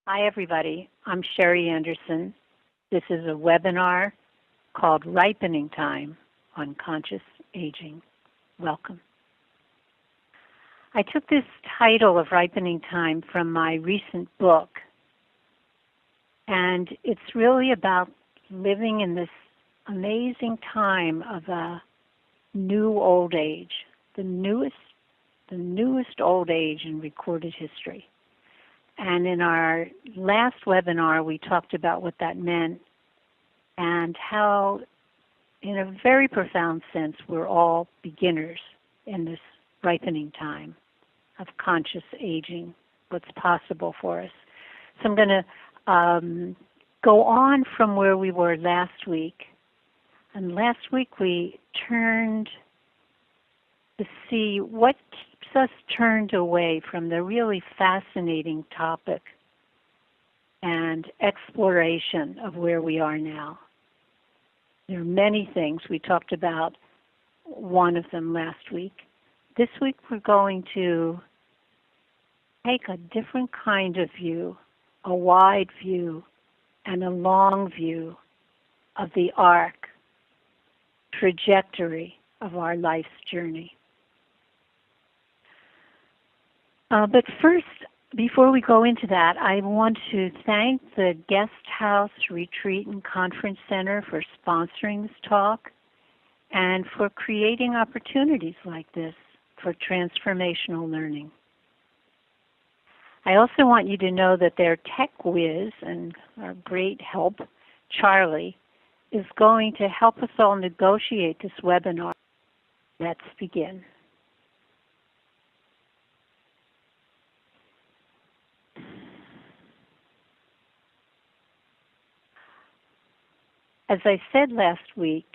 Hi, everybody. I'm Sherry Anderson. This is a webinar called Ripening Time on Conscious Aging. Welcome. I took this title of Ripening Time from my recent book, and it's really about living in this amazing time of a new old age, the newest old age in recorded history. And in our last webinar, we talked about what that meant and how, in a very profound sense, we're all beginners in this ripening time of conscious aging, what's possible for us. So I'm going to go on from where we were last week. And last week we turned to see what keeps us turned away from the really fascinating topic and exploration of where we are now. There are many things. We talked about one of them last week. This week we're going to take a different kind of view, a wide view and a long view of the arc, trajectory of our life's journey. But first, before we go into that, I want to thank the Guest House Retreat and Conference Center for sponsoring this talk and for creating opportunities like this for transformational learning. I also want you to know that their tech whiz and our great help, Charlie, is going to help us all negotiate this webinar. Let's begin. As I said last week,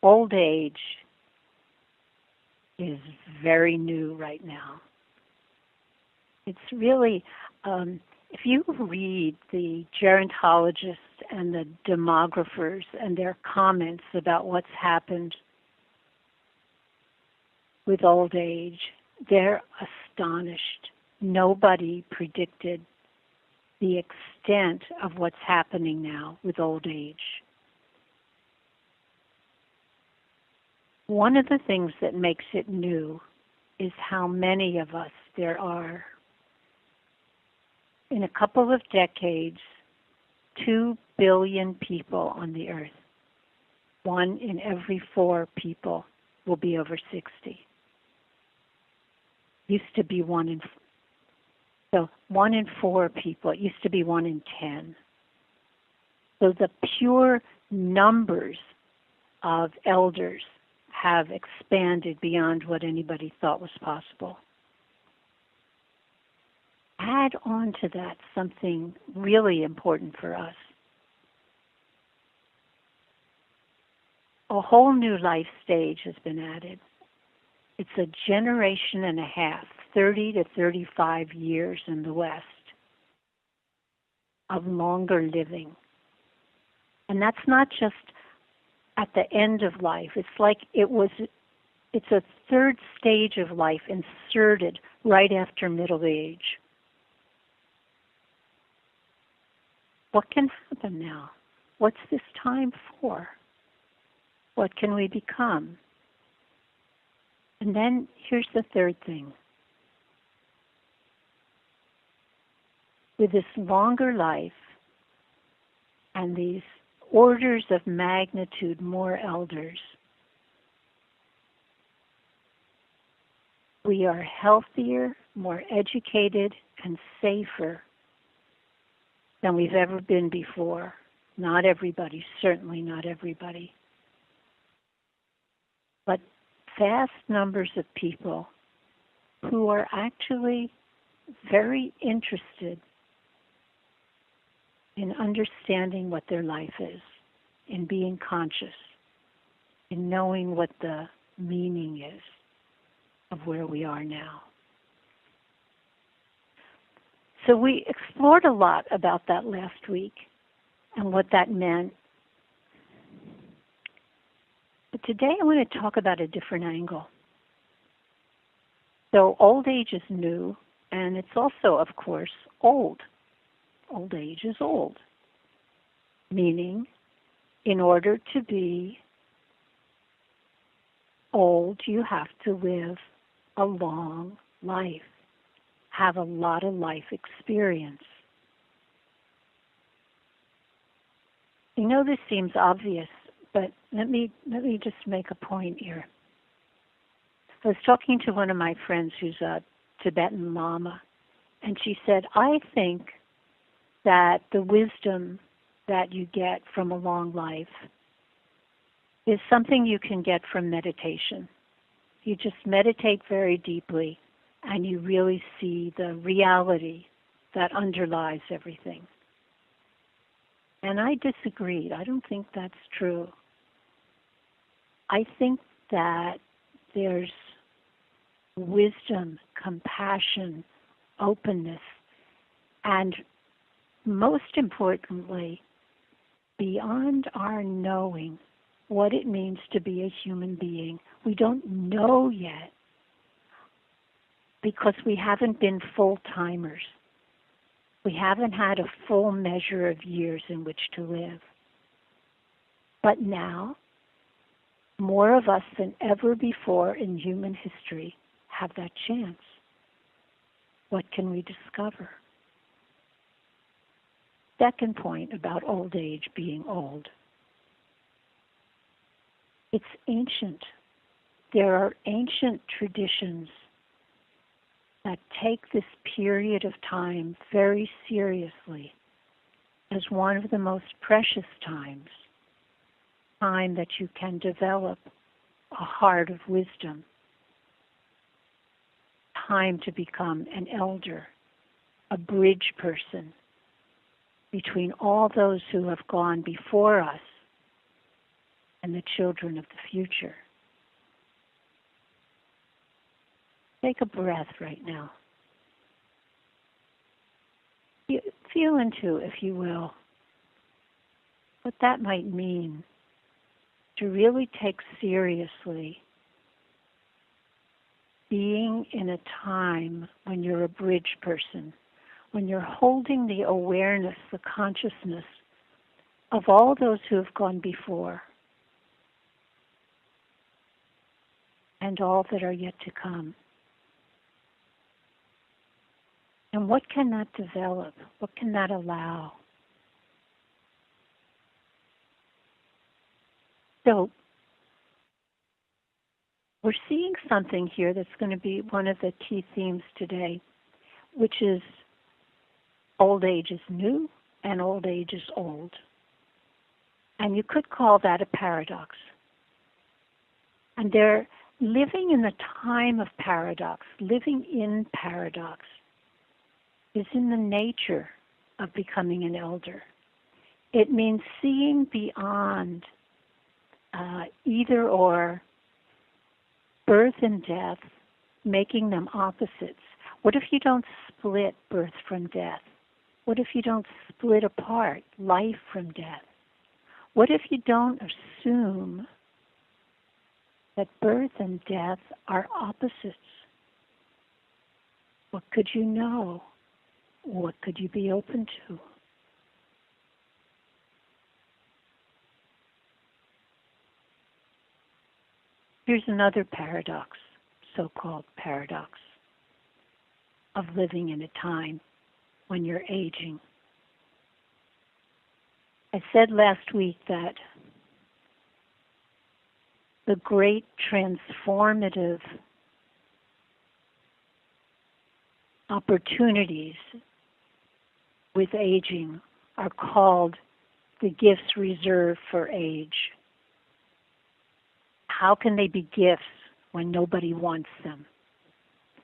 old age is very new right now. It's really, if you read the gerontologists and the demographers and their comments about what's happened with old age, they're astonished. Nobody predicted the extent of what's happening now with old age. One of the things that makes it new is how many of us there are. In a couple of decades, 2 billion people on the earth. 1 in every 4 people will be over 60. Used to be 1 in 4. So 1 in 4 people. It used to be 1 in 10. So the pure numbers of elders have expanded beyond what anybody thought was possible. Add on to that something really important for us. A whole new life stage has been added. It's a generation and a half, 30 to 35 years in the West of longer living. And that's not just at the end of life. It's like it's a third stage of life inserted right after middle age. What can happen now? What's this time for? What can we become? And then here's the third thing. With this longer life and these orders of magnitude more elders, we are healthier, more educated, and safer than we've ever been before. Not everybody, certainly not everybody. But vast numbers of people who are actually very interested in understanding what their life is, in being conscious, in knowing what the meaning is of where we are now. So we explored a lot about that last week and what that meant. But today I want to talk about a different angle. So old age is new. And it's also, of course, old. Old age is old, meaning in order to be old, you have to live a long life, have a lot of life experience. I know this seems obvious, but let me just make a point here. I was talking to one of my friends who's a Tibetan Lama, and she said, I think that the wisdom that you get from a long life is something you can get from meditation. You just meditate very deeply, and you really see the reality that underlies everything. And I disagreed. I don't think that's true. I think that there's wisdom, compassion, openness, and most importantly, beyond our knowing what it means to be a human being. We don't know yet because we haven't been full-timers. We haven't had a full measure of years in which to live. But now, more of us than ever before in human history have that chance. What can we discover? Second point about old age being old. It's ancient. There are ancient traditions that take this period of time very seriously as one of the most precious times, time that you can develop a heart of wisdom, time to become an elder, a bridge person between all those who have gone before us and the children of the future. Take a breath right now. Feel into, if you will, what that might mean to really take seriously being in a time when you're a bridge person, when you're holding the awareness, the consciousness of all those who have gone before and all that are yet to come. And what can that develop? What can that allow? So, we're seeing something here that's going to be one of the key themes today, which is old age is new and old age is old. And you could call that a paradox. And they're living in the time of paradox, living in paradox, is in the nature of becoming an elder. It means seeing beyond either or, birth and death, making them opposites. What if you don't split birth from death? What if you don't split apart life from death? What if you don't assume that birth and death are opposites? What could you know? What could you be open to? Here's another paradox, so-called paradox, of living in a time when you're aging. I said last week that the great transformative opportunities with aging are called the gifts reserved for age. How can they be gifts when nobody wants them?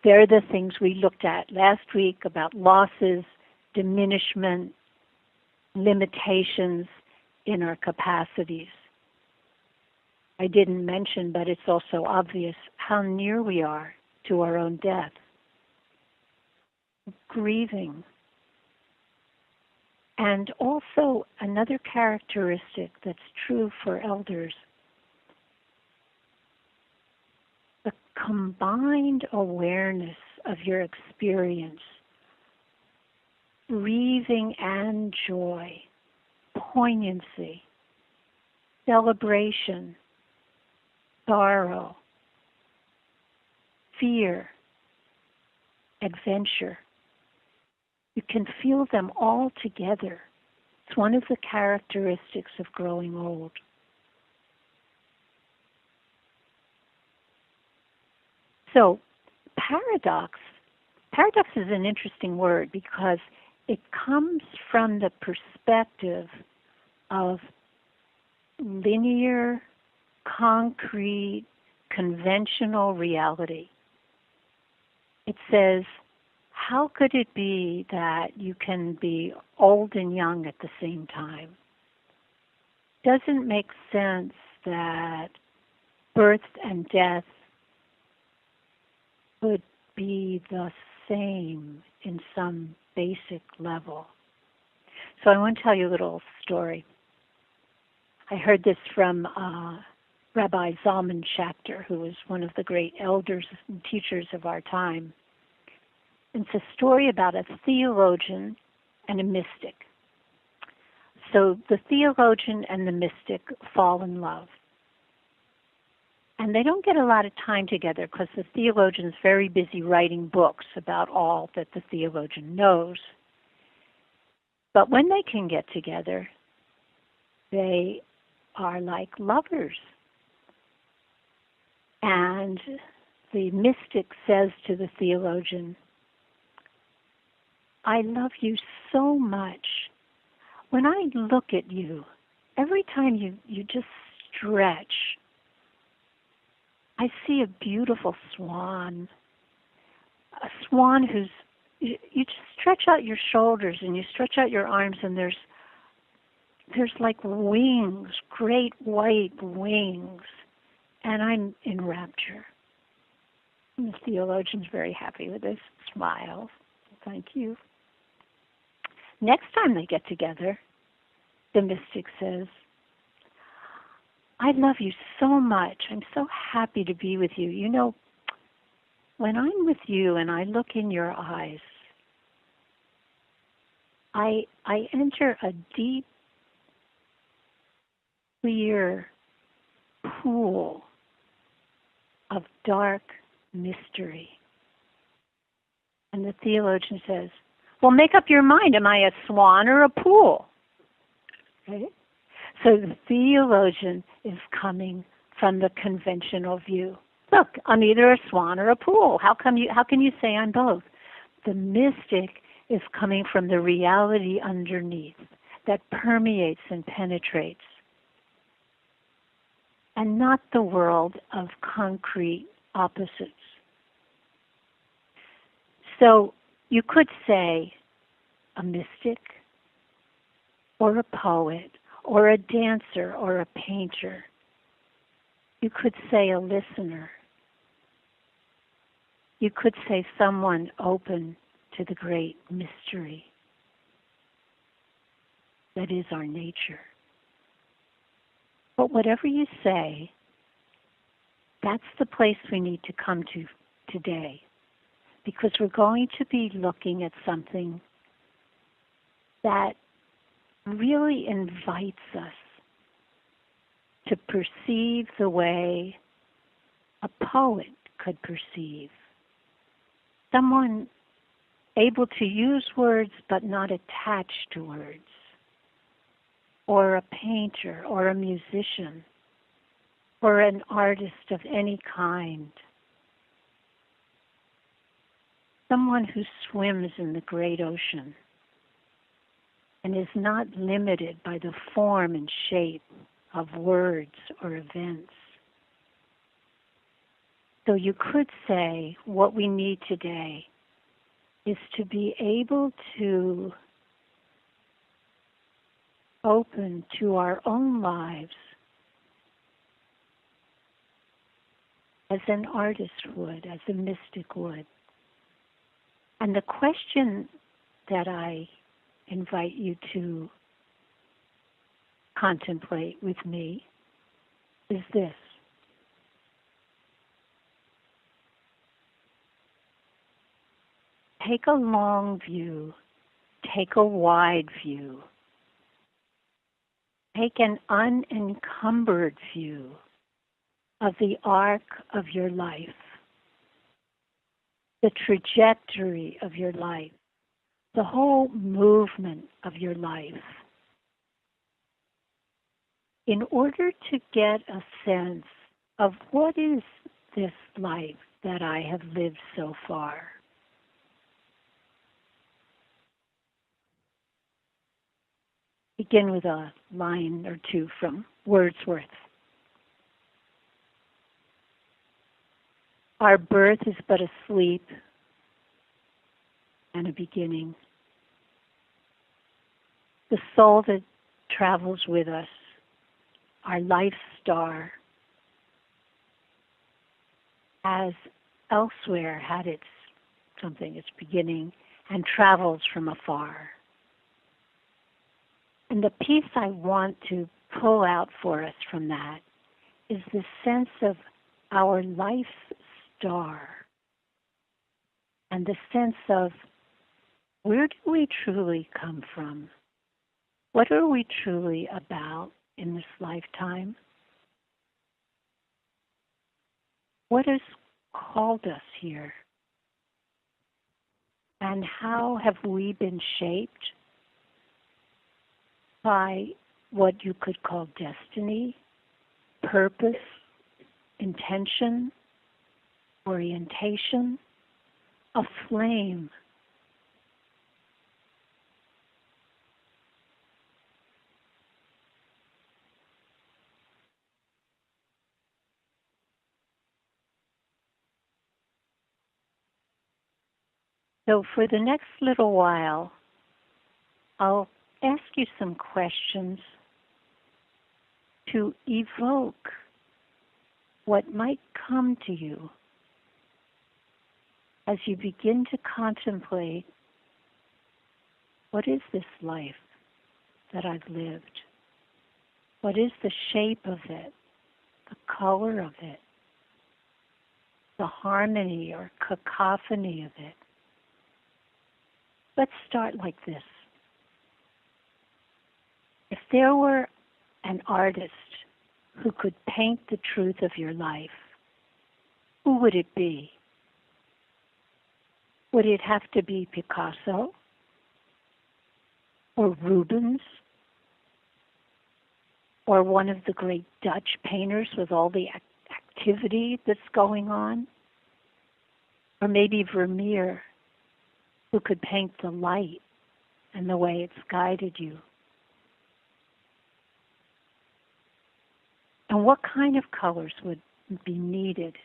They're the things we looked at last week about losses, diminishment, limitations in our capacities. I didn't mention, but it's also obvious how near we are to our own death. Grieving. And also another characteristic that's true for elders, the combined awareness of your experience, grieving and joy, poignancy, celebration, sorrow, fear, adventure. You can feel them all together. It's one of the characteristics of growing old. So, paradox is an interesting word because it comes from the perspective of linear, concrete, conventional reality. It says, how could it be that you can be old and young at the same time? Doesn't make sense that birth and death would be the same in some basic level. So I want to tell you a little story. I heard this from Rabbi Zalman Schachter, who was one of the great elders and teachers of our time. It's a story about a theologian and a mystic. So the theologian and the mystic fall in love. And they don't get a lot of time together because the theologian's very busy writing books about all that the theologian knows. But when they can get together, they are like lovers. And the mystic says to the theologian, I love you so much. When I look at you, every time you just stretch, I see a beautiful swan. A swan who's, you just stretch out your shoulders and you stretch out your arms and there's like wings, great white wings. And I'm in rapture. And the theologian's very happy with this, smiles. Thank you. Next time they get together, the mystic says, I love you so much. I'm so happy to be with you. You know, when I'm with you and I look in your eyes, I enter a deep, clear pool of dark mystery. And the theologian says, well, make up your mind. Am I a swan or a pool? Right? So the theologian is coming from the conventional view. Look, I'm either a swan or a pool. How can you say I'm both? The mystic is coming from the reality underneath that permeates and penetrates, and not the world of concrete opposites. So you could say a mystic or a poet or a dancer or a painter. You could say a listener. You could say someone open to the great mystery that is our nature. But whatever you say, that's the place we need to come to today, because we're going to be looking at something that really invites us to perceive the way a poet could perceive. Someone able to use words but not attached to words. Or a painter, or a musician, or an artist of any kind. Someone who swims in the great ocean and is not limited by the form and shape of words or events. So you could say what we need today is to be able to open to our own lives as an artist would, as a mystic would. And the question that I invite you to contemplate with me is this. take a long view, take a wide view, take an unencumbered view of the arc of your life, the trajectory of your life, the whole movement of your life. In order to get a sense of what is this life that I have lived so far. Begin with a line or two from Wordsworth. Our birth is but a sleep and a beginning. The soul that travels with us, our life star, has elsewhere had its beginning and travels from afar. And the piece I want to pull out for us from that is the sense of our life star and the sense of where do we truly come from? What are we truly about in this lifetime? What has called us here? And how have we been shaped by what you could call destiny, purpose, intention, orientation, a flame? So for the next little while, I'll ask you some questions to evoke what might come to you as you begin to contemplate, what is this life that I've lived? What is the shape of it, the color of it, the harmony or cacophony of it? Let's start like this. If there were an artist who could paint the truth of your life, who would it be? Would it have to be Picasso? Or Rubens? Or one of the great Dutch painters with all the activity that's going on? Or maybe Vermeer, who could paint the light and the way it's guided you? And what kind of colors would be needed?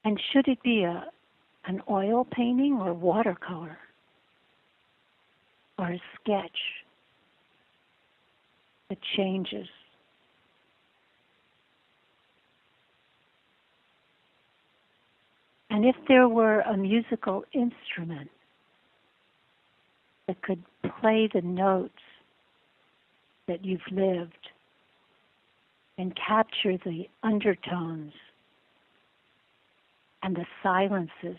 And should it be an oil painting or watercolor? Or a sketch that changes? And if there were a musical instrument that could play the notes that you've lived and capture the undertones and the silences,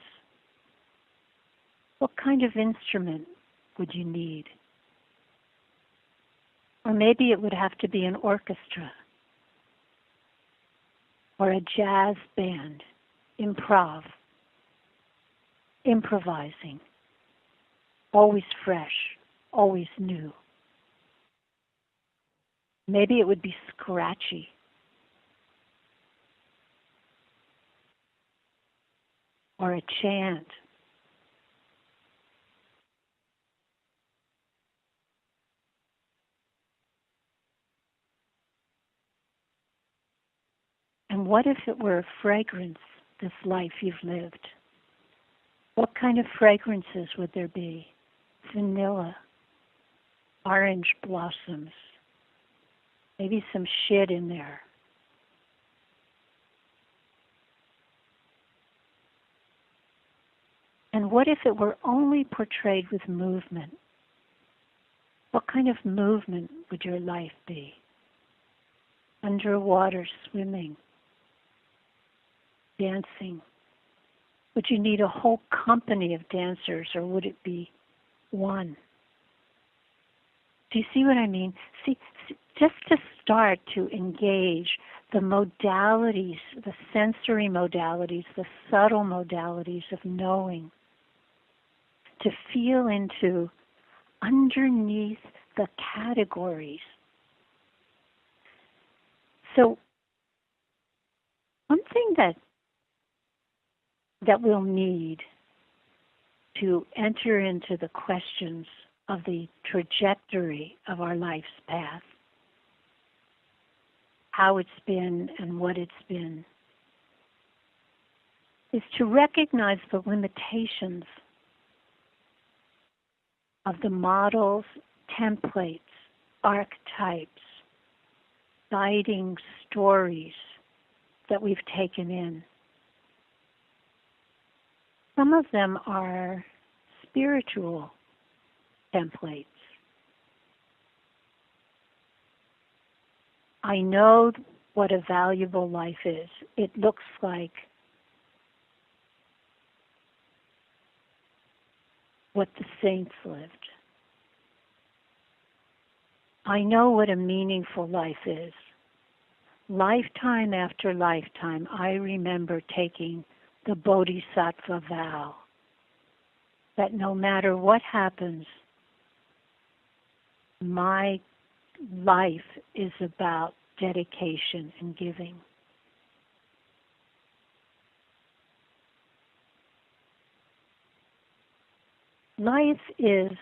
what kind of instrument would you need? Or maybe it would have to be an orchestra or a jazz band, improvising, always fresh, always new. Maybe it would be scratchy. Or a chant. And what if it were a fragrance, this life you've lived? What kind of fragrances would there be? Vanilla, orange blossoms, maybe some shit in there. And what if it were only portrayed with movement? What kind of movement would your life be? Underwater, swimming, dancing, Would you need a whole company of dancers, or would it be one? Do you see what I mean? Just to start to engage the modalities, the sensory modalities, the subtle modalities of knowing, to feel into underneath the categories. So one thing that we'll need to enter into the questions of the trajectory of our life's path, how it's been and what it's been, is to recognize the limitations of the models, templates, archetypes, guiding stories that we've taken in. Some of them are spiritual templates. I know what a valuable life is. It looks like what the saints lived. I know what a meaningful life is. Lifetime after lifetime, I remember taking the Bodhisattva vow that no matter what happens, my life is about dedication and giving. Life is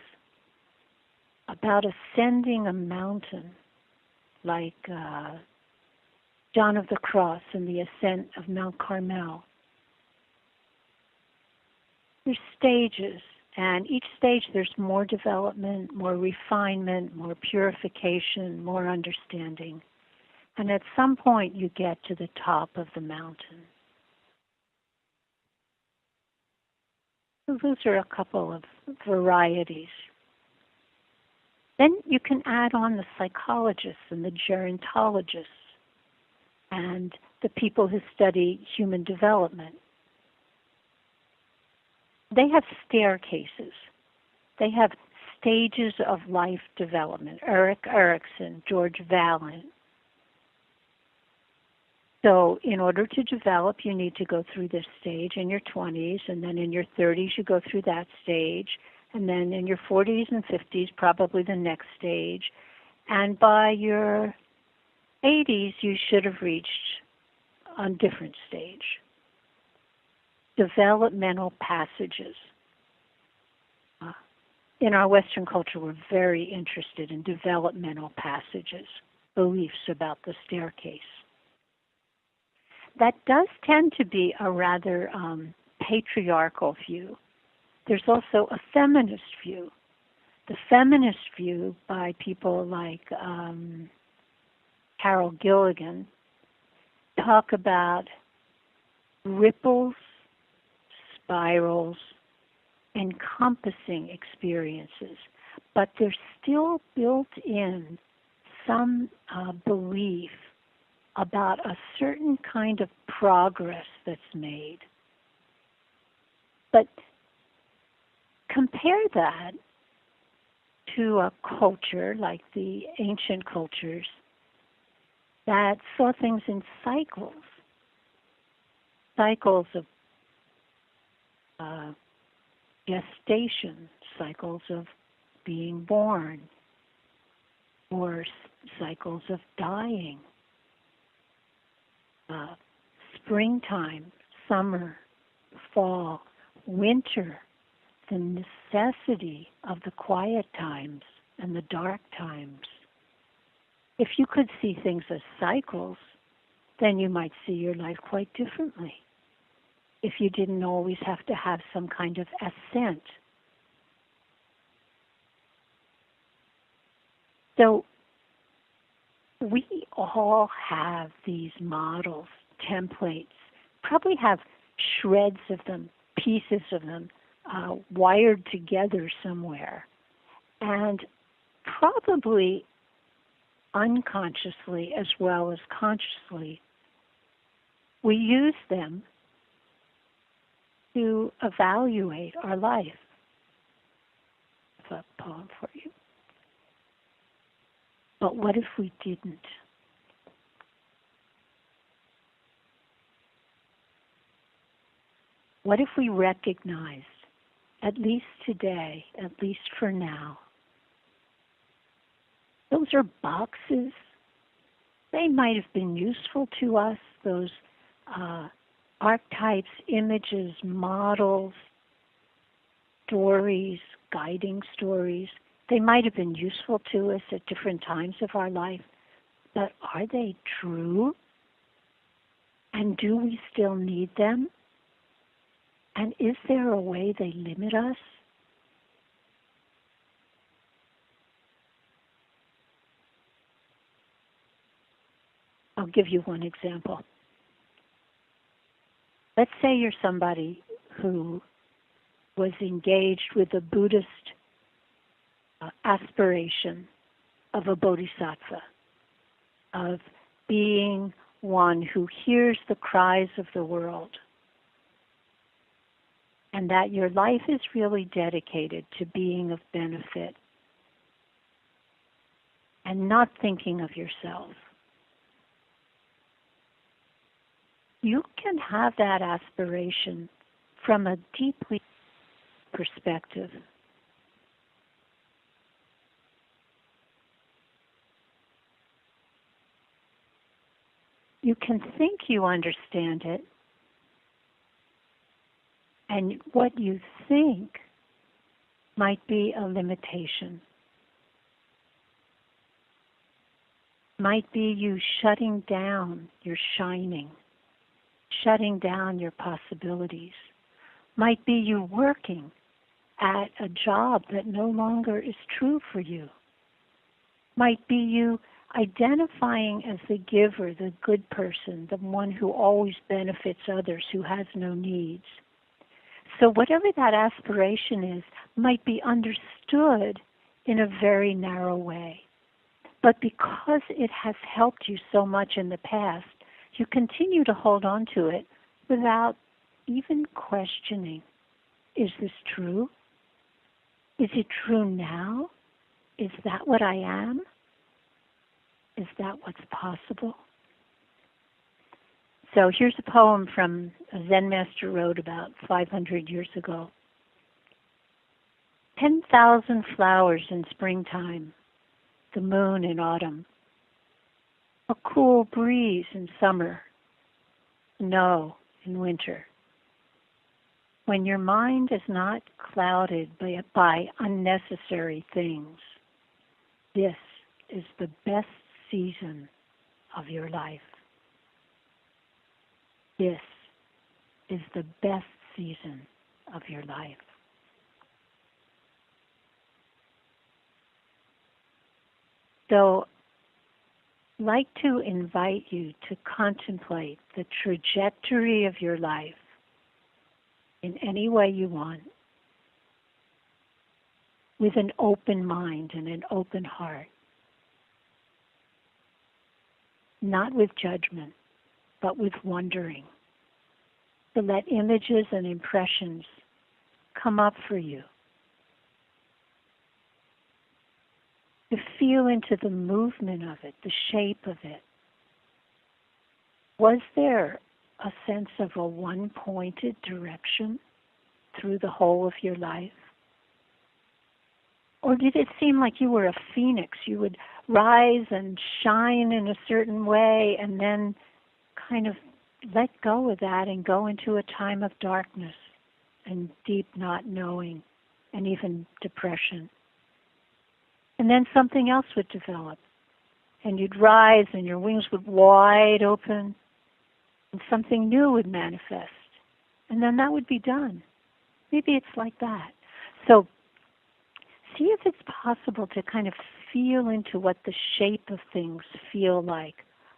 about ascending a mountain, like John of the Cross and the ascent of Mount Carmel. There's stages, and each stage there's more development, more refinement, more purification, more understanding. And at some point you get to the top of the mountain. So those are a couple of varieties. Then you can add on the psychologists and the gerontologists and the people who study human development. They have staircases. They have stages of life development. Erik Erikson, George Valent. So in order to develop, you need to go through this stage in your 20s, and then in your 30s you go through that stage, and then in your 40s and 50s probably the next stage, and by your 80s you should have reached a different stage. Developmental passages. In our Western culture, we're very interested in developmental passages, beliefs about the staircase. That does tend to be a rather patriarchal view. There's also a feminist view. The feminist view by people like Carol Gilligan talk about ripples, spirals, encompassing experiences, but there's still built in some belief about a certain kind of progress that's made. But compare that to a culture like the ancient cultures that saw things in cycles of gestation, cycles of being born, or cycles of dying. Springtime, summer, fall, winter, the necessity of the quiet times and the dark times. If you could see things as cycles, then you might see your life quite differently. If you didn't always have to have some kind of ascent. So we all have these models, templates, probably have shreds of them, pieces of them, wired together somewhere. And probably unconsciously as well as consciously, we use them to evaluate our life. That's a poem for you. But what if we didn't? What if we recognized, at least today, at least for now, those are boxes. They might have been useful to us, those archetypes, images, models, stories, guiding stories. They might have been useful to us at different times of our life, but are they true? And do we still need them? And is there a way they limit us? I'll give you one example. Let's say you're somebody who was engaged with a Buddhist aspiration of a bodhisattva, of being one who hears the cries of the world, and that your life is really dedicated to being of benefit and not thinking of yourself. You can have that aspiration from a deeply perspective. You can think you understand it, and what you think might be a limitation. Might be you shutting down your shining, shutting down your possibilities. Might be you working at a job that no longer is true for you. Might be you identifying as the giver, the good person, the one who always benefits others, who has no needs. So whatever that aspiration is might be understood in a very narrow way. But because it has helped you so much in the past, you continue to hold on to it without even questioning, is this true? Is it true now? Is that what I am? Is that what's possible? So here's a poem from a Zen master wrote about 500 years ago. 10,000 flowers in springtime, the moon in autumn, a cool breeze in summer, snow in winter. When your mind is not clouded by unnecessary things, this is the best season of your life. This is the best season of your life. So, I'd like to invite you to contemplate the trajectory of your life in any way you want, with an open mind and an open heart. Not with judgment, but with wondering. To let images and impressions come up for you. To feel into the movement of it, the shape of it. Was there a sense of a one-pointed direction through the whole of your life? Or did it seem like you were a phoenix? You would rise and shine in a certain way and then kind of let go of that and go into a time of darkness and deep not knowing and even depression. And then something else would develop. And you'd rise and your wings would wide open and something new would manifest. And then that would be done. Maybe it's like that. So see if it's possible to kind of feel into what the shape of things feel like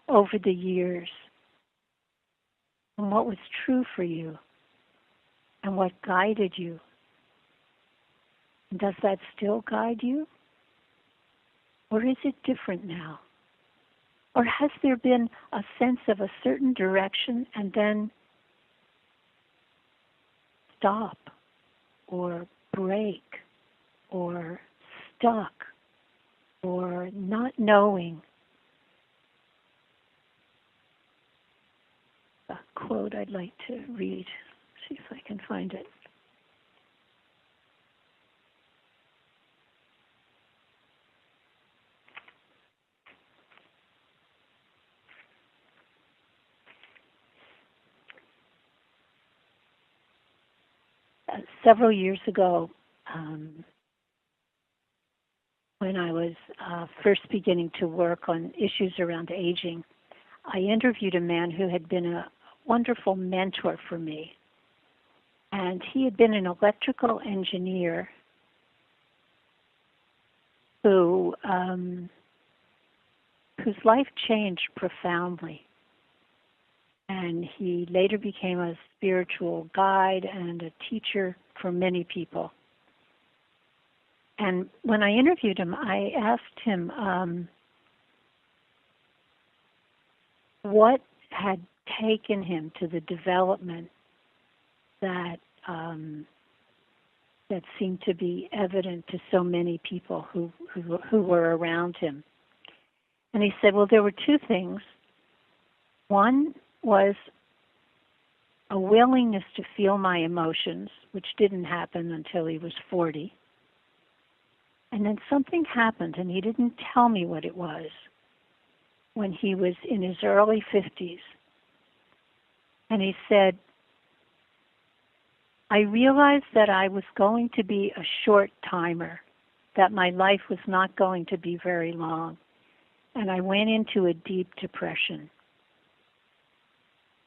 over the years. And what was true for you. And what guided you. And does that still guide you? Or is it different now? Or has there been a sense of a certain direction and then stop or break or stuck or not knowing. A quote I'd like to read, see if I can find it. Several years ago, when I was first beginning to work on issues around aging, I interviewed a man who had been a wonderful mentor for me. And he had been an electrical engineer whose life changed profoundly. And he later became a spiritual guide and a teacher for many people. And when I interviewed him, I asked him what had taken him to the development that that seemed to be evident to so many people who were around him. And he said, well, there were two things. One was a willingness to feel my emotions, which didn't happen until he was 40. And then something happened, and he didn't tell me what it was, when he was in his early 50s. And he said, I realized that I was going to be a short timer, that my life was not going to be very long. And I went into a deep depression.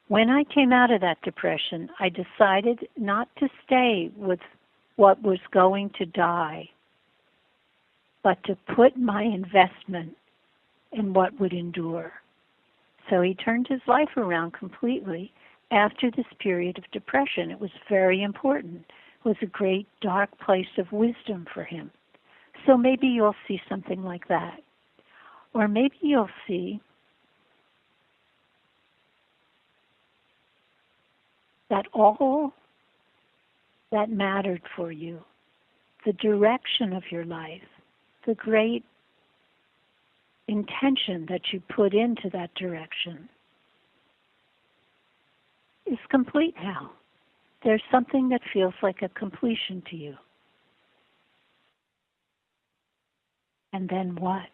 When I came out of that depression, I decided not to stay with what was going to die, but to put my investment in what would endure. So he turned his life around completely after this period of depression. It was very important. It was a great dark place of wisdom for him. So maybe you'll see something like that. Or maybe you'll see that all that mattered for you, the direction of your life, the great intention that you put into that direction, is complete now. There's something that feels like a completion to you. And then what?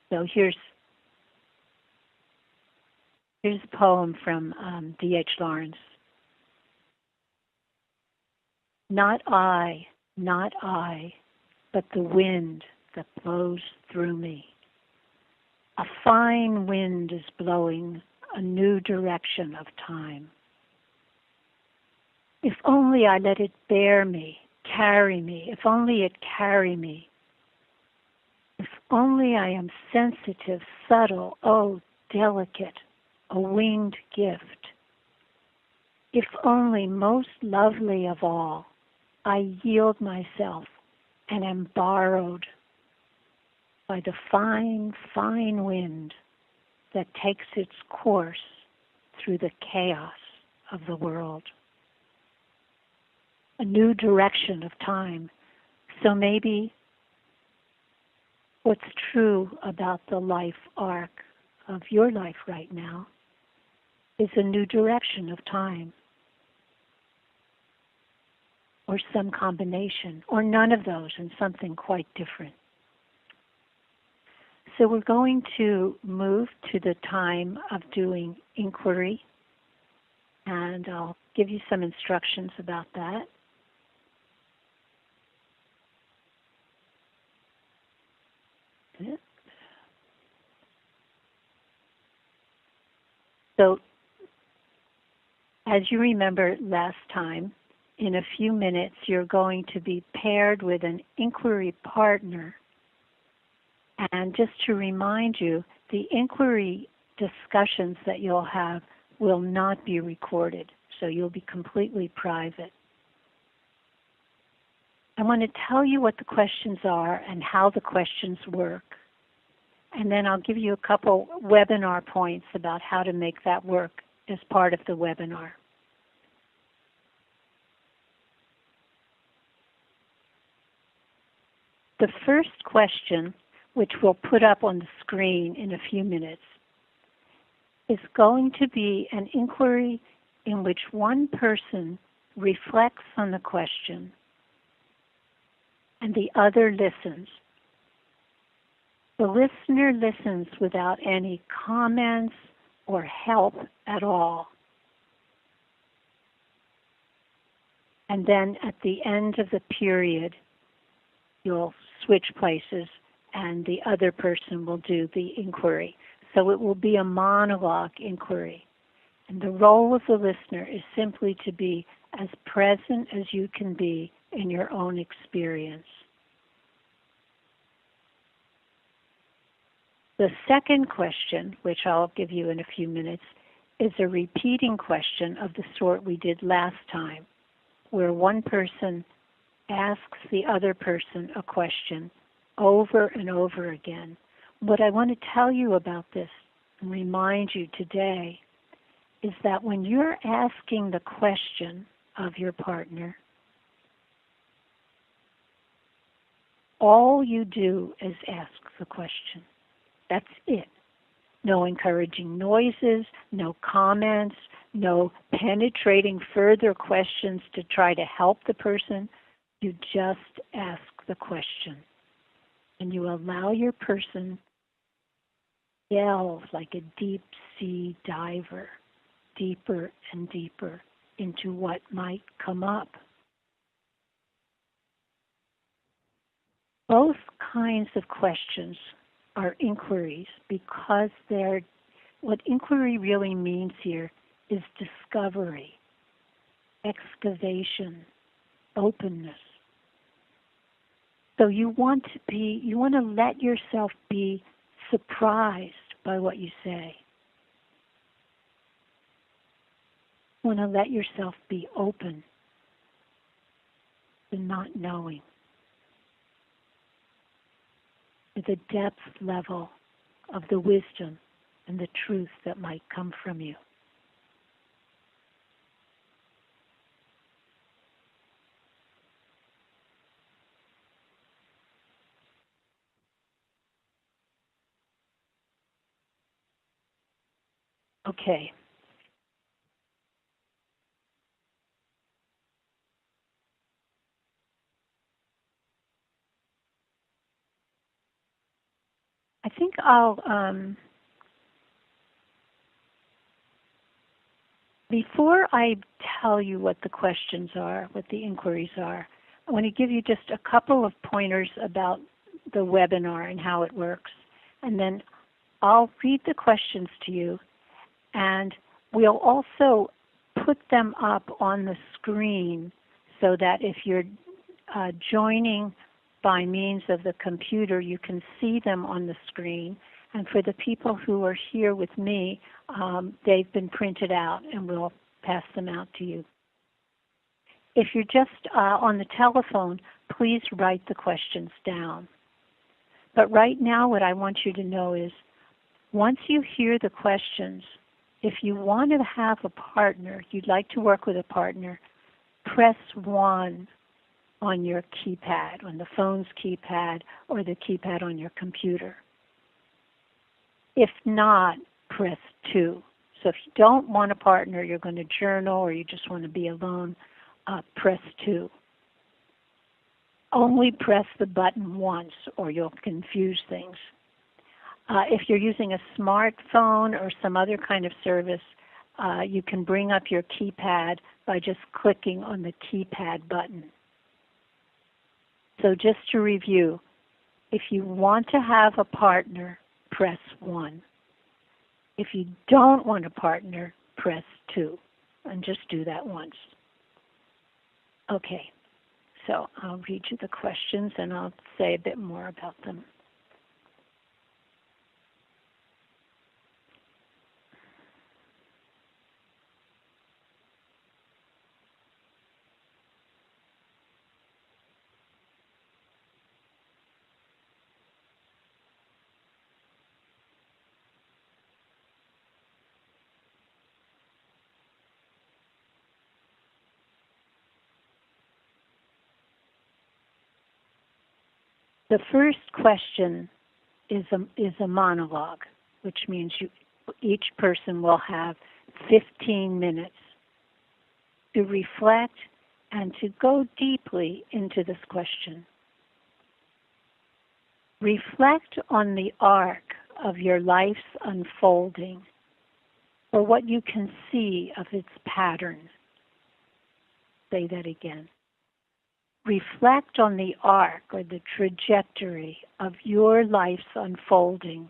So here's a poem from D.H. Lawrence. Not I, but the wind that blows through me. A fine wind is blowing a new direction of time. If only I let it bear me, carry me, if only it carry me. If only I am sensitive, subtle, oh, delicate, a winged gift. If only most lovely of all, I yield myself and am borrowed by the fine, fine wind that takes its course through the chaos of the world. A new direction of time. So maybe what's true about the life arc of your life right now is a new direction of time, or some combination, or none of those, and something quite different. So we're going to move to the time of doing inquiry, and I'll give you some instructions about that. So, as you remember last time, in a few minutes you're going to be paired with an inquiry partner. And just to remind you, the inquiry discussions that you'll have will not be recorded, so you'll be completely private. I want to tell you what the questions are and how the questions work. And then I'll give you a couple webinar points about how to make that work as part of the webinar. The first question, which we'll put up on the screen in a few minutes, is going to be an inquiry in which one person reflects on the question and the other listens. The listener listens without any comments or help at all. And then at the end of the period, you'll switch places and the other person will do the inquiry. So it will be a monologue inquiry. And the role of the listener is simply to be as present as you can be in your own experience. The second question, which I'll give you in a few minutes, is a repeating question of the sort we did last time, where one person asks the other person a question over and over again. What I want to tell you about this and remind you today is that when you're asking the question of your partner, all you do is ask the question. That's it. No encouraging noises, no comments, no penetrating further questions to try to help the person. You just ask the question. And you allow your person to delve like a deep sea diver, deeper and deeper into what might come up. Both kinds of questions are inquiries because what inquiry really means here is discovery, excavation, openness. So you want to let yourself be surprised by what you say. You want to let yourself be open to not knowing, to the depth level of the wisdom and the truth that might come from you. Okay. I think before I tell you what the questions are, what the inquiries are, I want to give you just a couple of pointers about the webinar and how it works. And then I'll read the questions to you, and we'll also put them up on the screen so that if you're joining by means of the computer, you can see them on the screen. And for the people who are here with me, they've been printed out, and we'll pass them out to you. If you're just on the telephone, please write the questions down. But right now what I want you to know is once you hear the questions, if you want to have a partner, you'd like to work with a partner, press 1 on your keypad, on the phone's keypad or the keypad on your computer. If not, press 2. So if you don't want a partner, you're going to journal or you just want to be alone, press 2. Only press the button once or you'll confuse things. If you're using a smartphone or some other kind of service, you can bring up your keypad by just clicking on the keypad button. So just to review, if you want to have a partner, press 1. If you don't want a partner, press 2. And just do that once. Okay, so I'll read you the questions and I'll say a bit more about them. The first question is a monologue, which means each person will have 15 minutes to reflect and to go deeply into this question. Reflect on the arc of your life's unfolding, or what you can see of its pattern. Say that again. Reflect on the arc or the trajectory of your life's unfolding,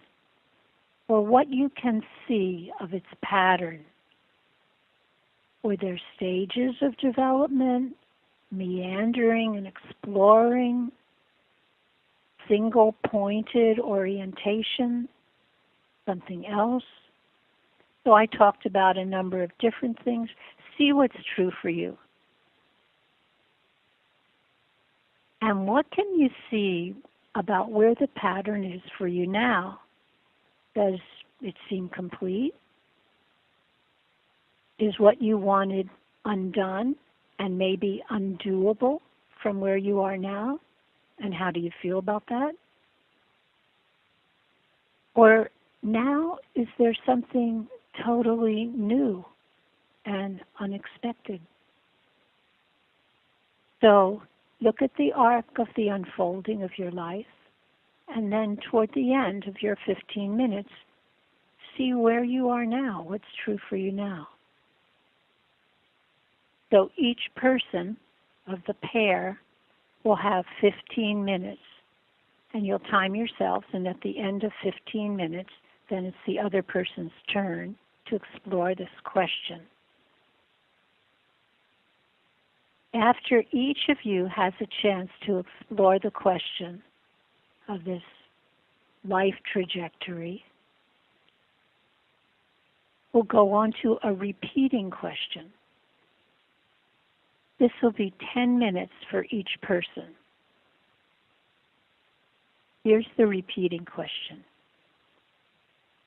or what you can see of its pattern. Were there stages of development, meandering and exploring, single-pointed orientation, something else? So I talked about a number of different things. See what's true for you. And what can you see about where the pattern is for you now? Does it seem complete? Is what you wanted undone and maybe undoable from where you are now? And how do you feel about that? Or now, is there something totally new and unexpected? So look at the arc of the unfolding of your life, and then toward the end of your 15 minutes, see where you are now, what's true for you now. So each person of the pair will have 15 minutes, and you'll time yourselves, and at the end of 15 minutes, then it's the other person's turn to explore this question. After each of you has a chance to explore the question of this life trajectory, we'll go on to a repeating question. This will be 10 minutes for each person. Here's the repeating question.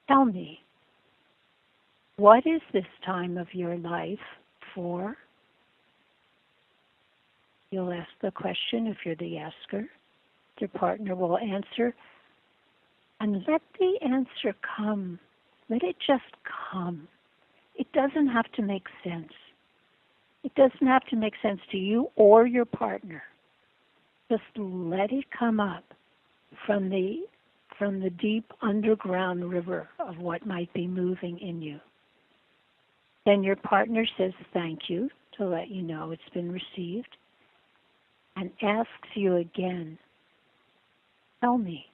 Tell me, what is this time of your life for? You'll ask the question if you're the asker. Your partner will answer. And let the answer come. Let it just come. It doesn't have to make sense. It doesn't have to make sense to you or your partner. Just let it come up from the deep underground river of what might be moving in you. Then your partner says thank you to let you know it's been received, and asks you again, tell me,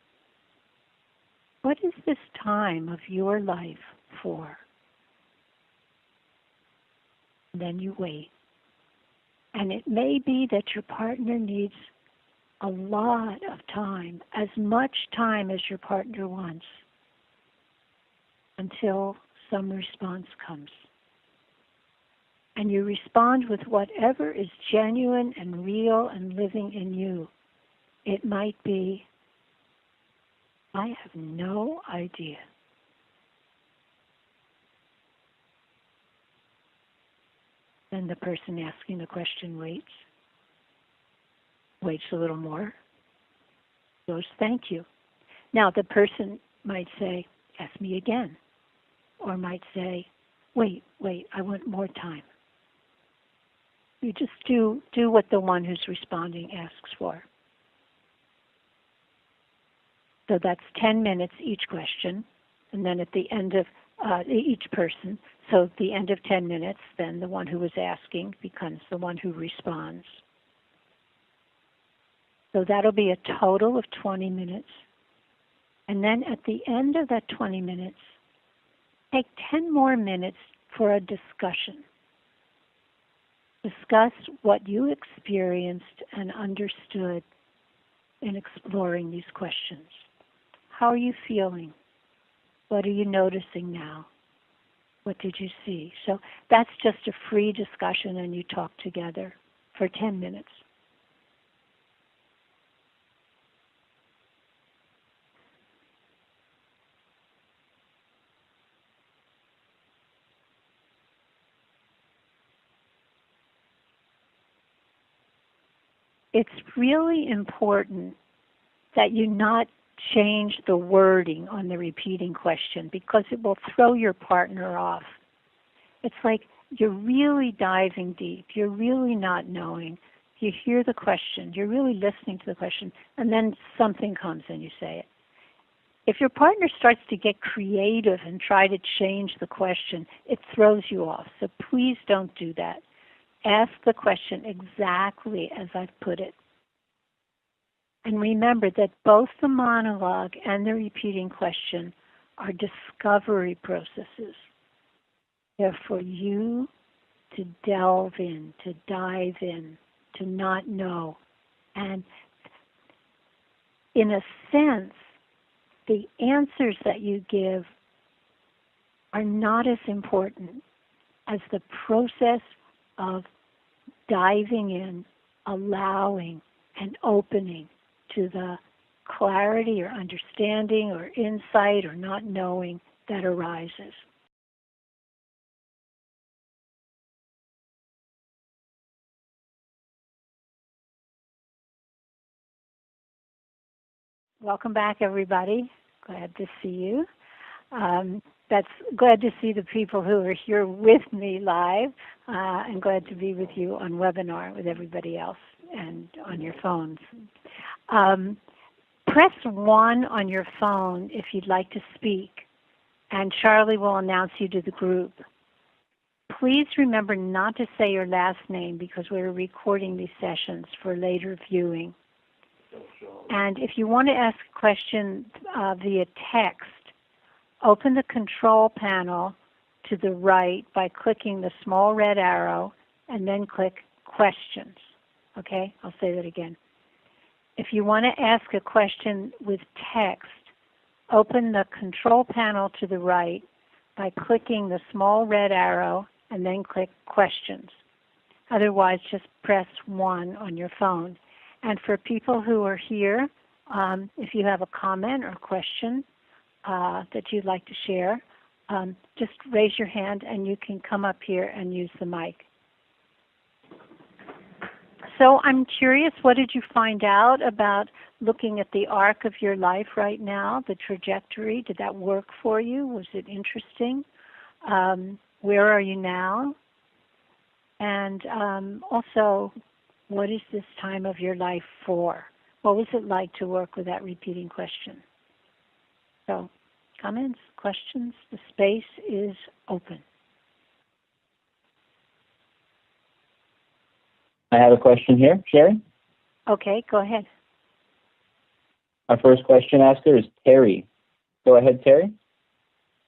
what is this time of your life for? Then you wait. And it may be that your partner needs a lot of time, as much time as your partner wants, until some response comes. And you respond with whatever is genuine and real and living in you. It might be, I have no idea. Then the person asking the question waits a little more, goes, thank you. Now the person might say, ask me again. Or might say, wait, I want more time. You just do what the one who's responding asks for. So that's 10 minutes each question, and then at the end of each person, so at the end of 10 minutes, then the one who was asking becomes the one who responds. So that'll be a total of 20 minutes. And then at the end of that 20 minutes, take 10 more minutes for a discussion. Discuss what you experienced and understood in exploring these questions. How are you feeling? What are you noticing now? What did you see? So that's just a free discussion, and you talk together for 10 minutes. It's really important that you not change the wording on the repeating question, because it will throw your partner off. It's like you're really diving deep. You're really not knowing. You hear the question. You're really listening to the question, and then something comes and you say it. If your partner starts to get creative and try to change the question, it throws you off. So please don't do that. Ask the question exactly as I've put it. And remember that both the monologue and the repeating question are discovery processes. They're for you to delve in, to dive in, to not know. And in a sense, the answers that you give are not as important as the process of diving in, allowing, and opening to the clarity or understanding or insight or not knowing that arises. Welcome back, everybody. Glad to see you. That's glad to see the people who are here with me live, and glad to be with you on webinar with everybody else and on your phones. Press 1 on your phone if you'd like to speak, and Charlie will announce you to the group. Please remember not to say your last name because we're recording these sessions for later viewing. And if you want to ask a question via text, open the control panel to the right by clicking the small red arrow and then click questions. Okay, I'll say that again. If you want to ask a question with text, open the control panel to the right by clicking the small red arrow and then click questions. Otherwise, just press 1 on your phone. And for people who are here, if you have a comment or question that you'd like to share, just raise your hand and you can come up here and use the mic. So I'm curious, what did you find out about looking at the arc of your life right now, the trajectory? Did that work for you? Was it interesting? Where are you now? And also, what is this time of your life for? What was it like to work with that repeating question? So, comments, questions, the space is open. I have a question here, Sherry. Okay, go ahead. Our first question asker is Terry. Go ahead, Terry.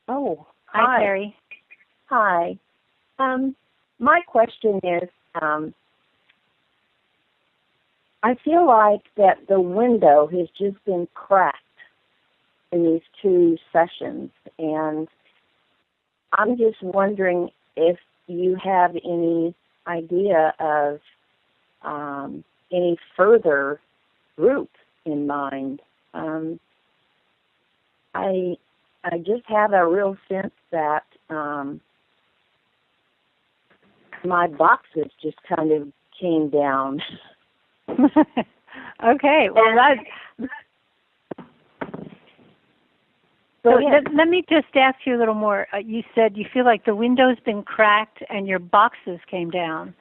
Oh, hi, Terry. Hi. My question is, I feel like that the window has just been cracked in these 2 sessions, and I'm just wondering if you have any idea of any further group in mind. I just have a real sense that my boxes just kind of came down. Okay, well let me just ask you a little more. You said you feel like the window's been cracked and your boxes came down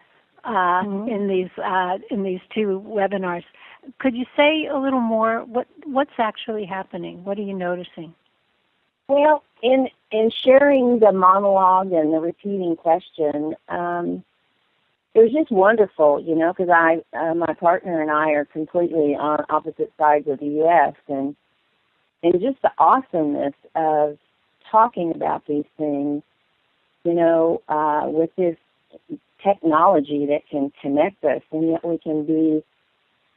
in these 2 webinars. Could you say a little more? What's actually happening? What are you noticing? Well, in sharing the monologue and the repeating question, it was just wonderful, you know, because my partner and I are completely on opposite sides of the U.S. and just the awesomeness of talking about these things, you know, with this technology that can connect us, and yet we can be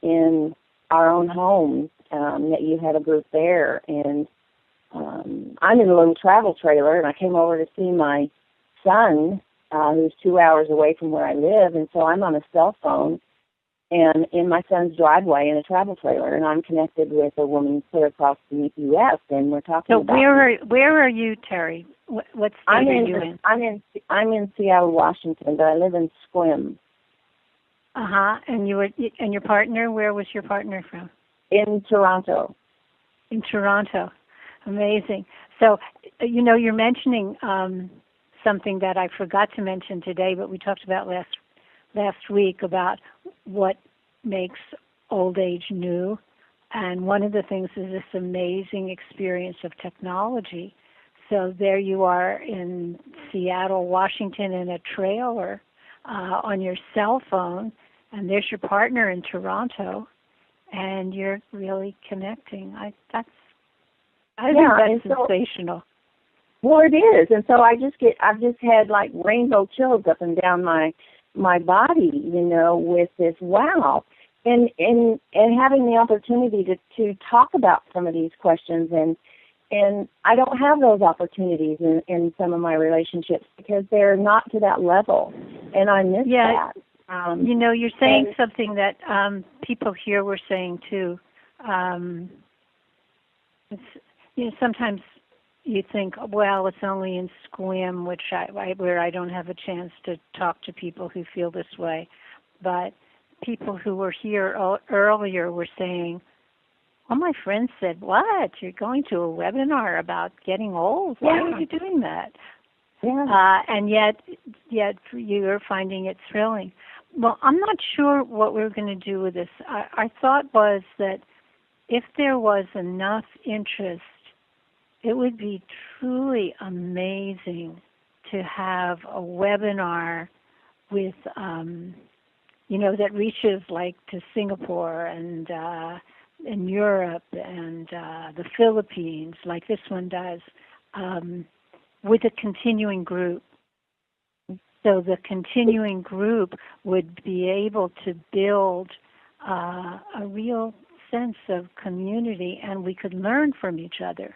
in our own homes, that you had a group there. And I'm in a little travel trailer, and I came over to see my son, who's 2 hours away from where I live, and so I'm on a cell phone and in my son's driveway in a travel trailer, and I'm connected with a woman clear across the U.S., and we're talking about... So where are you, Terry? What state are you in? I'm in Seattle, Washington, but I live in Sequim. And your partner, where was your partner from? in Toronto. In Toronto. Amazing. So, you're mentioning something that I forgot to mention today, but we talked about last week about what makes old age new. And one of the things is this amazing experience of technology. So there you are in Seattle, Washington, in a trailer on your cell phone, and there's your partner in Toronto, and you're really connecting. I think that's sensational. Well, it is, and so I've just had like rainbow chills up and down my body, with this wow, and having the opportunity to talk about some of these questions, and I don't have those opportunities in some of my relationships because they're not to that level, and I miss that. You're saying something that people here were saying too. Sometimes you think, well, it's only in Squim, where I don't have a chance to talk to people who feel this way. But people who were here earlier were saying, well, my friend said, what? You're going to a webinar about getting old? Why are you doing that? Yeah. And yet you're finding it thrilling. Well, I'm not sure what we're going to do with this. Our thought was that if there was enough interest, it would be truly amazing to have a webinar with, that reaches like to Singapore and Europe and the Philippines, like this one does, with a continuing group. So the continuing group would be able to build a real sense of community, and we could learn from each other.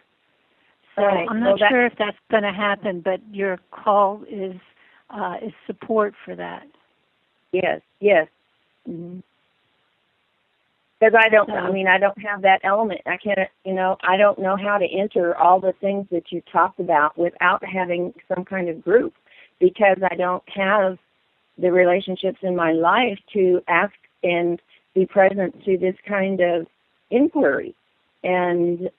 So right. I'm not sure if that's going to happen, but your call is support for that. Yes. Mm-hmm. Because I don't have that element. I can't, I don't know how to enter all the things that you talked about without having some kind of group, because I don't have the relationships in my life to ask and be present to this kind of inquiry. And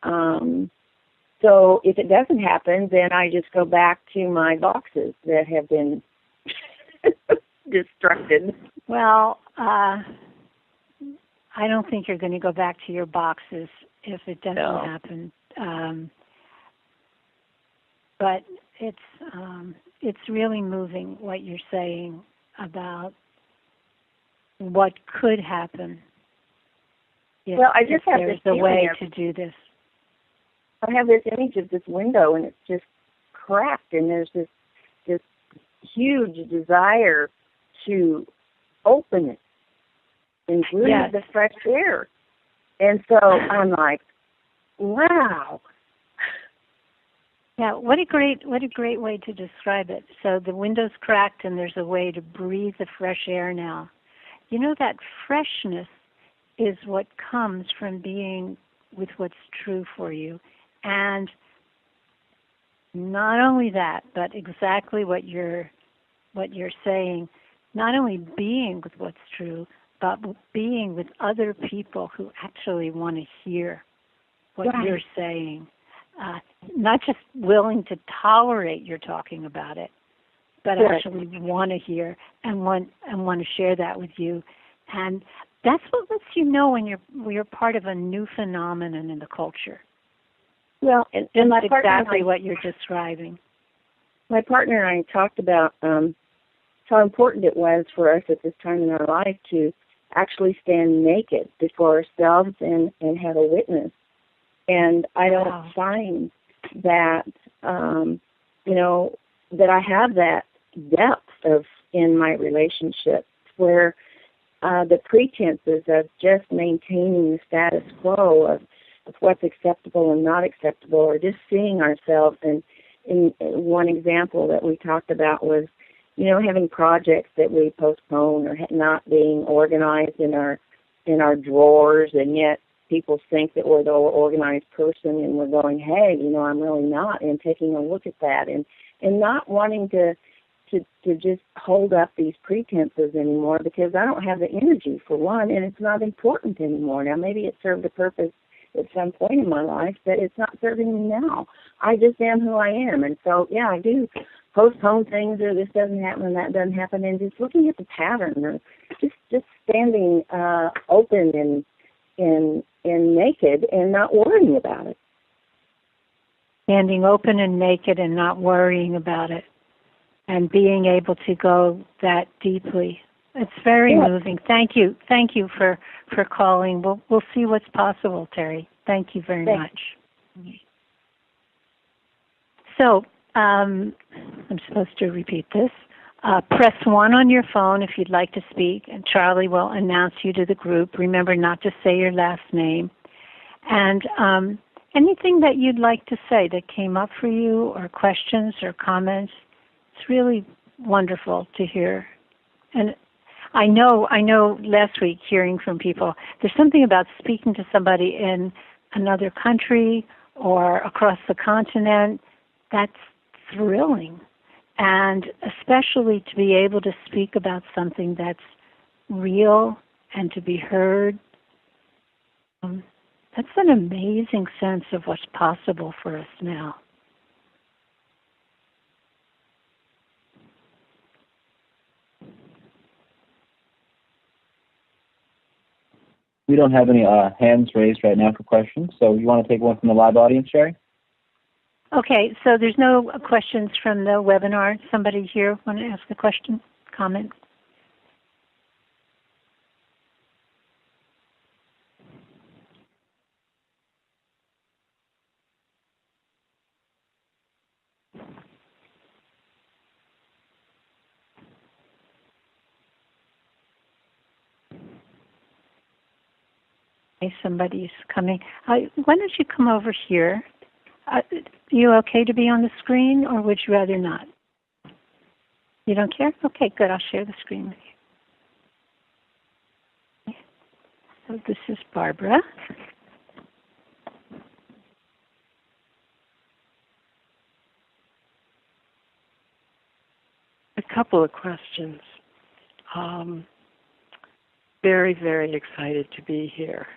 so if it doesn't happen, then I just go back to my boxes that have been destructed. Well, I don't think you're going to go back to your boxes if it doesn't happen. But it's really moving what you're saying about what could happen. I just have there's a way to do this. I have this image of this window, and it's just cracked, and there's this huge desire to open it and breathe the fresh air. And so I'm like, wow. Yeah, what a great way to describe it. So the window's cracked, and there's a way to breathe the fresh air now. That freshness is what comes from being with what's true for you. And not only that, but exactly what you're saying, not only being with what's true, but being with other people who actually want to hear what you're saying. Not just willing to tolerate you're talking about it, but actually want to hear and want to share that with you. And that's what lets you know when you're part of a new phenomenon in the culture. Well, and my partner exactly what you're describing. My partner and I talked about how important it was for us at this time in our life to actually stand naked before ourselves and have a witness. And I don't find that, that I have that depth in my relationships where the pretenses of just maintaining the status quo of what's acceptable and not acceptable, or just seeing ourselves. And in one example that we talked about was, having projects that we postpone or not being organized in our drawers, and yet people think that we're the organized person, and we're going, hey, I'm really not, and taking a look at that, and not wanting to to just hold up these pretenses anymore, because I don't have the energy, for one, and it's not important anymore. Now, maybe it served a purpose at some point in my life, but it's not serving me now. I just am who I am. And so, yeah, I do postpone things, or this doesn't happen and that doesn't happen, and just looking at the pattern, or just standing open and naked and not worrying about it. Standing open and naked and not worrying about it, and being able to go that deeply. It's very moving. Thank you for calling. We'll see what's possible, Terry. Thank you very much. So I'm supposed to repeat this. Press 1 on your phone if you'd like to speak, and Charlie will announce you to the group. Remember not to say your last name. And anything that you'd like to say that came up for you, or questions or comments, it's really wonderful to hear. And I know last week, hearing from people, there's something about speaking to somebody in another country or across the continent that's thrilling. And especially to be able to speak about something that's real and to be heard. That's an amazing sense of what's possible for us now. We don't have any hands raised right now for questions, so you want to take one from the live audience, Sherry? Okay, so there's no questions from the webinar. Somebody here want to ask a question, comment? Okay, somebody's coming. Why don't you come over here? Are you okay to be on the screen, or would you rather not? You don't care? Okay, good. I'll share the screen with you. So this is Barbara. A couple of questions. Very, very excited to be here.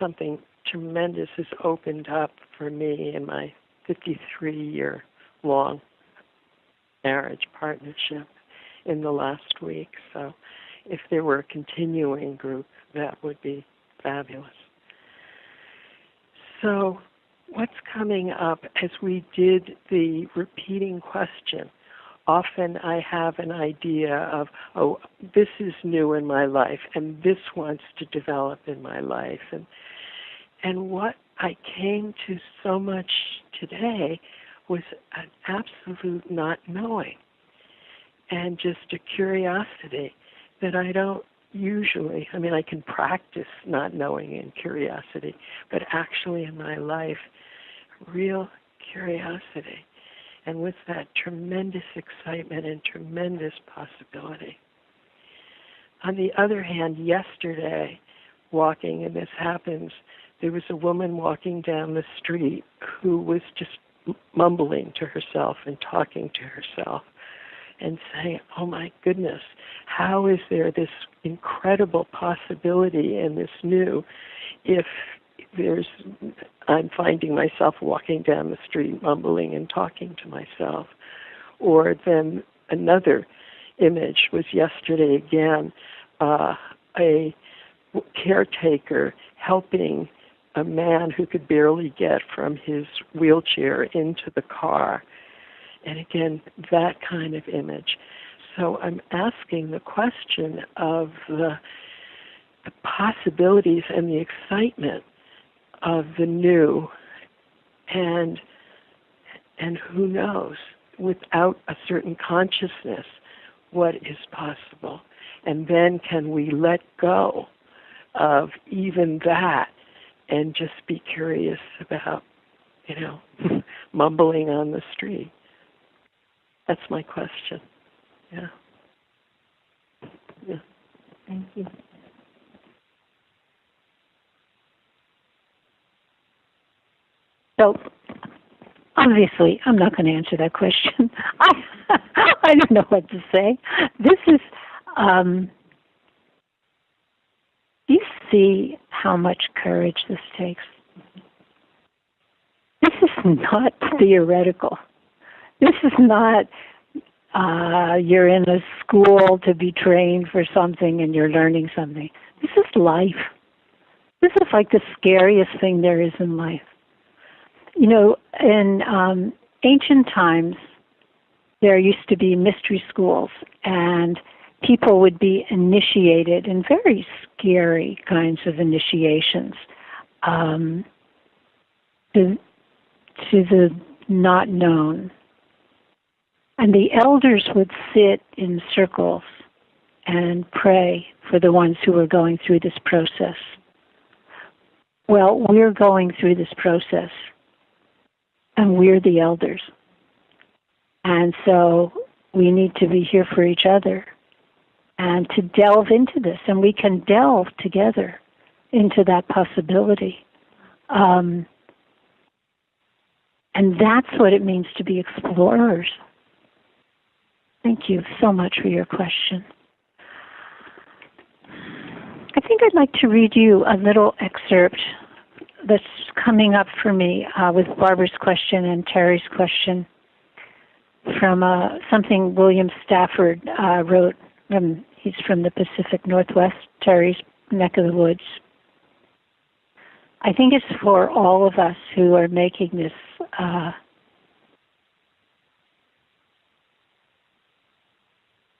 Something tremendous has opened up for me in my 53-year-long marriage partnership in the last week. So if there were a continuing group, that would be fabulous. So what's coming up as we did the repeating question? Often I have an idea of, oh, this is new in my life, and this wants to develop in my life. And what I came to so much today was an absolute not knowing, and just a curiosity that I don't usually, I can practice not knowing and curiosity, but actually in my life, real curiosity. And with that tremendous excitement and tremendous possibility. On the other hand, yesterday, walking, and this happens, there was a woman walking down the street who was just mumbling to herself and talking to herself and saying, oh my goodness, how is there this incredible possibility in this new if I'm finding myself walking down the street mumbling and talking to myself. Or then another image was yesterday again, a caretaker helping a man who could barely get from his wheelchair into the car. And again, that kind of image. So I'm asking the question of the possibilities and the excitement of the new, and who knows, without a certain consciousness, what is possible. And then can we let go of even that and just be curious about, mumbling on the street? That's my question. Yeah. Thank you. So obviously, I'm not going to answer that question. I don't know what to say. This is, do you see how much courage this takes? This is not theoretical. This is not you're in a school to be trained for something and you're learning something. This is life. This is like the scariest thing there is in life. You know, in ancient times, there used to be mystery schools, and people would be initiated in very scary kinds of initiations to the not known. And the elders would sit in circles and pray for the ones who were going through this process. Well, we're going through this process, and we're the elders. And so we need to be here for each other and to delve into this. And we can delve together into that possibility. And that's what it means to be explorers. Thank you so much for your question. I think I'd like to read you a little excerpt that's coming up for me with Barbara's question and Terry's question from something William Stafford wrote. He's from the Pacific Northwest, Terry's neck of the woods. I think it's for all of us who are making this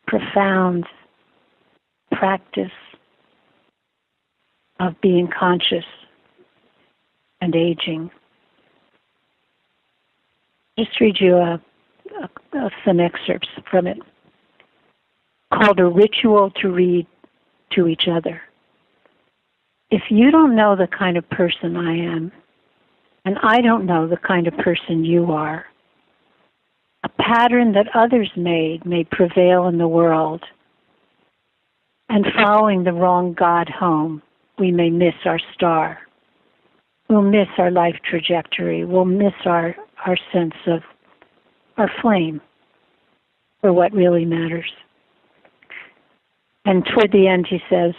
profound practice of being conscious and aging. Just read you some excerpts from it, called A Ritual to Read to Each Other. If you don't know the kind of person I am, and I don't know the kind of person you are, a pattern that others made may prevail in the world, and following the wrong God home, we may miss our star. We'll miss our life trajectory. We'll miss our sense of our flame for what really matters. And toward the end he says,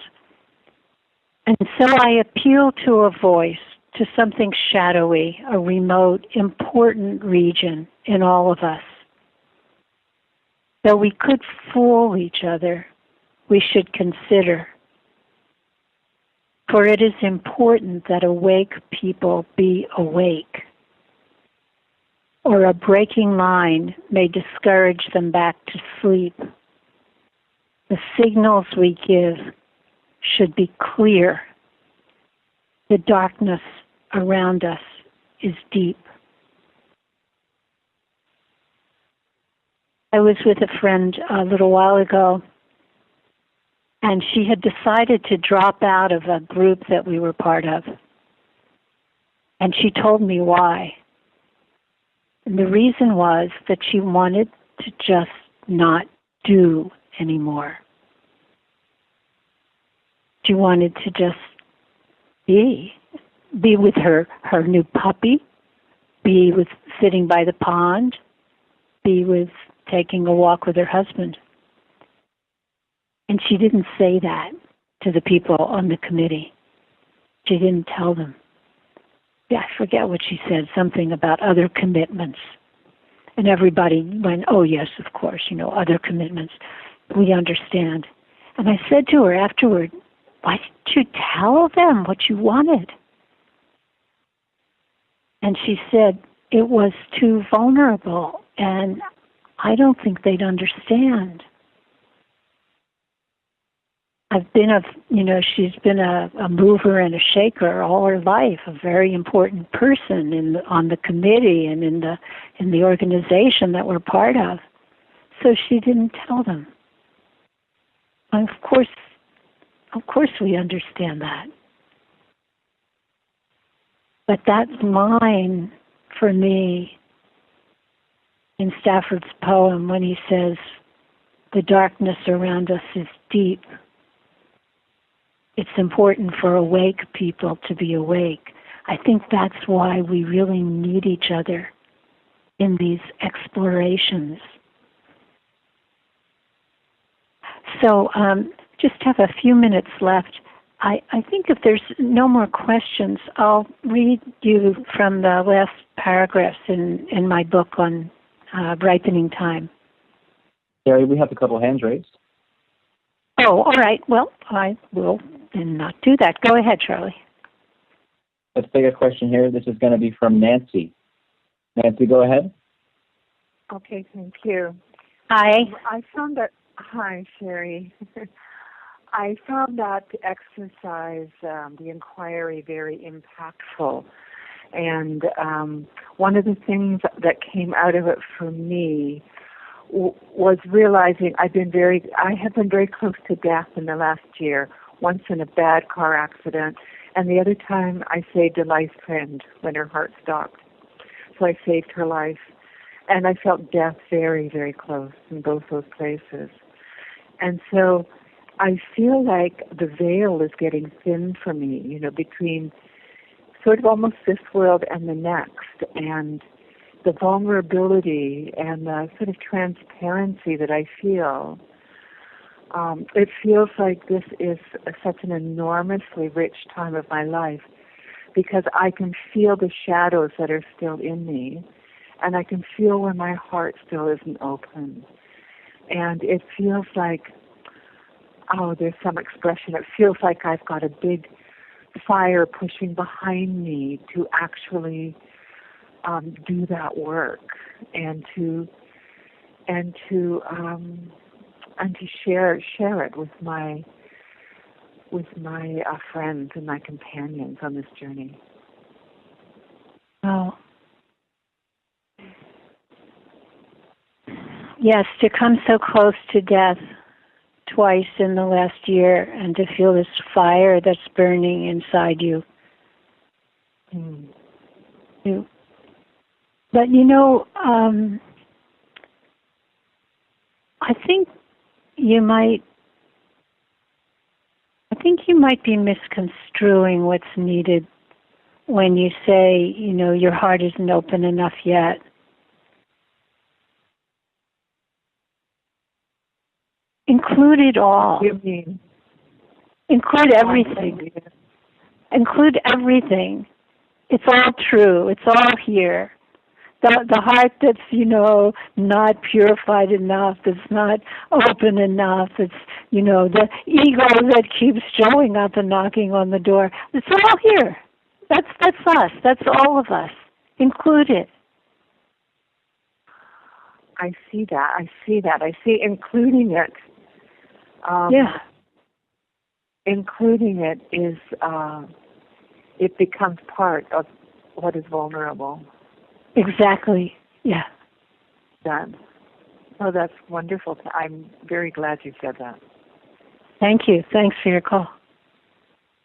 and so I appeal to a voice, to something shadowy, a remote, important region in all of us. Though we could fool each other, we should consider. For it is important that awake people be awake, or a breaking line may discourage them back to sleep. The signals we give should be clear. The darkness around us is deep. I was with a friend a little while ago, and she had decided to drop out of a group that we were part of. And she told me why. And the reason was that she wanted to just not do anymore. She wanted to just be with her new puppy, be with sitting by the pond, be with taking a walk with her husband. And she didn't say that to the people on the committee. She didn't tell them. Yeah, I forget what she said, something about other commitments. And everybody went, oh yes, of course, other commitments. We understand. And I said to her afterward, why didn't you tell them what you wanted? And she said, it was too vulnerable, and I don't think they'd understand. She's been a mover and a shaker all her life, a very important person on the committee and in the organization that we're part of. So she didn't tell them. And of course we understand that. But that line for me in Stafford's poem when he says, the darkness around us is deep. It's important for awake people to be awake. I think that's why we really need each other. in these explorations. So just have a few minutes left. I think if there's no more questions, I'll read you from the last paragraphs in my book on Ripening Time. Sherry, we have a couple hands raised. Oh, all right. Well, I will then not do that. Go ahead, Charlie. Let's take a question here. This is going to be from Nancy. Nancy, go ahead. Okay, thank you. Hi. Hi, Sherry. I found that exercise, the inquiry, very impactful. And one of the things that came out of it for me was realizing I have been very close to death in the last year, once in a bad car accident, and the other time I saved a life friend when her heart stopped. So I saved her life. And I felt death very, very close in both those places. And so I feel like the veil is getting thin for me, between sort of almost this world and the next, and the vulnerability and the sort of transparency that I feel. It feels like this is such an enormously rich time of my life because I can feel the shadows that are still in me, and I can feel where my heart still isn't open. And it feels like, there's some expression. It feels like I've got a big fire pushing behind me to actually do that work and to share it with my friends and my companions on this journey. Oh. Yes, to come so close to death twice in the last year and to feel this fire that's burning inside you. But I think you might be misconstruing what's needed when you say, your heart isn't open enough yet. Include it all. What do you mean? Include everything. Include everything. It's all true. It's all here. The heart that's, not purified enough, that's not open enough, that's, the ego that keeps showing up and knocking on the door. It's all here. That's us. That's all of us. Include it. I see that. I see including it. Including it is, it becomes part of what is vulnerable. Exactly. Yeah. Done. Oh, that's wonderful. I'm very glad you said that. Thank you. Thanks for your call.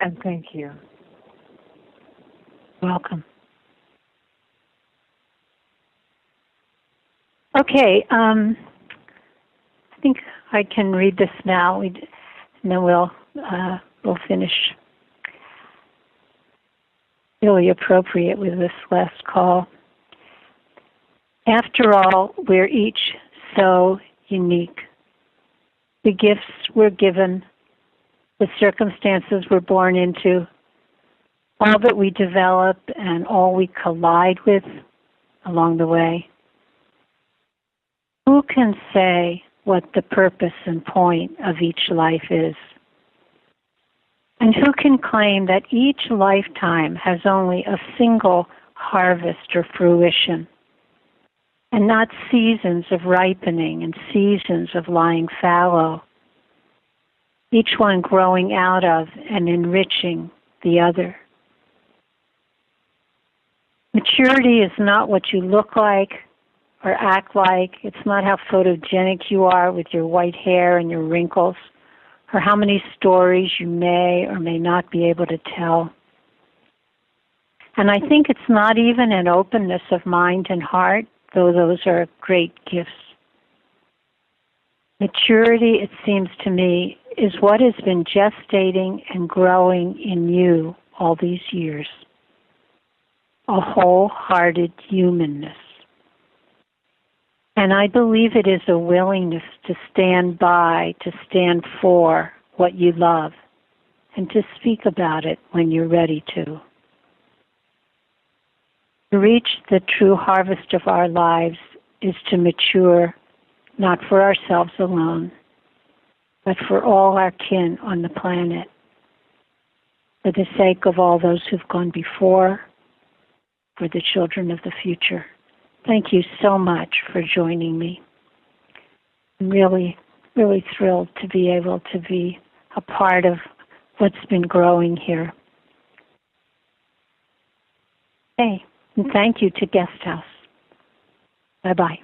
And thank you. Welcome. Okay. I think I can read this now, and then we'll finish really appropriate with this last call. After all, we're each so unique. The gifts we're given, the circumstances we're born into, all that we develop and all we collide with along the way. Who can say what the purpose and point of each life is? And who can claim that each lifetime has only a single harvest or fruition, and not seasons of ripening and seasons of lying fallow, each one growing out of and enriching the other? Maturity is not what you look like or act like. It's not how photogenic you are with your white hair and your wrinkles, or how many stories you may or may not be able to tell. And I think it's not even an openness of mind and heart, though those are great gifts. Maturity, it seems to me, is what has been gestating and growing in you all these years. A wholehearted humanness. And I believe it is a willingness to stand by, to stand for what you love, and to speak about it when you're ready to. To reach the true harvest of our lives is to mature, not for ourselves alone, but for all our kin on the planet, for the sake of all those who've gone before, for the children of the future. Thank you so much for joining me. I'm really, really thrilled to be able to be a part of what's been growing here. Okay, and thank you to Guest House. Bye-bye.